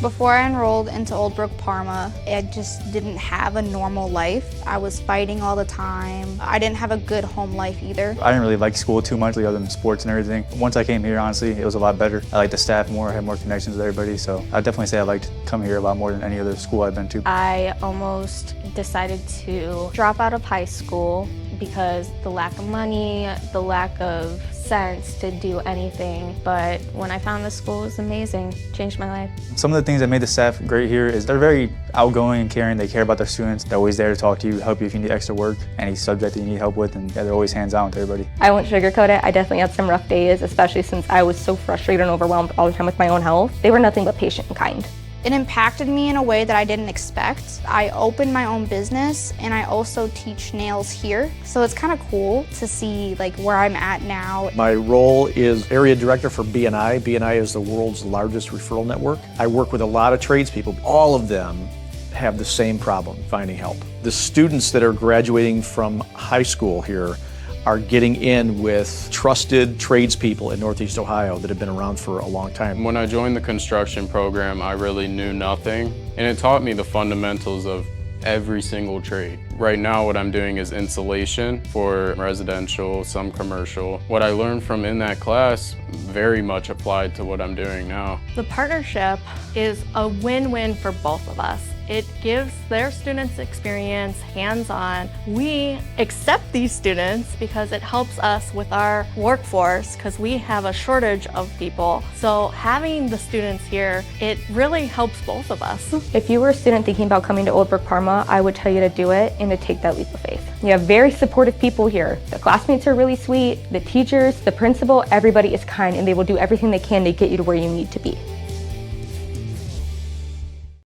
Before I enrolled into Old Brook, Parma, I just didn't have a normal life. I was fighting all the time. I didn't have a good home life either. I didn't really like school too much, other than sports and everything. Once I came here, honestly, it was a lot better. I liked the staff more, I had more connections with everybody, so I'd definitely say I liked coming here a lot more than any other school I've been to. I almost decided to drop out of high school because the lack of money, the lack of sense to do anything. But when I found this school, it was amazing. Changed my life. Some of the things that made the staff great here is they're very outgoing and caring. They care about their students. They're always there to talk to you, help you if you need extra work, any subject that you need help with, and yeah, they're always hands-on with everybody. I won't sugarcoat it. I definitely had some rough days, especially since I was so frustrated and overwhelmed all the time with my own health. They were nothing but patient and kind. It impacted me in a way that I didn't expect. I opened my own business and I also teach nails here. So it's kind of cool to see where I'm at now. My role is area director for BNI. BNI is the world's largest referral network. I work with a lot of tradespeople. All of them have the same problem, finding help. The students that are graduating from high school here are getting in with trusted tradespeople in Northeast Ohio that have been around for a long time. When I joined the construction program, I really knew nothing, and it taught me the fundamentals of every single trade. Right now, what I'm doing is insulation for residential, some commercial. What I learned from in that class very much applied to what I'm doing now. The partnership is a win-win for both of us. It gives their students experience hands-on. We accept these students because it helps us with our workforce because we have a shortage of people. So having the students here, it really helps both of us. If you were a student thinking about coming to Old Brook Parma, I would tell you to do it and to take that leap of faith. You have very supportive people here. The classmates are really sweet, the teachers, the principal, everybody is kind, and they will do everything they can to get you to where you need to be.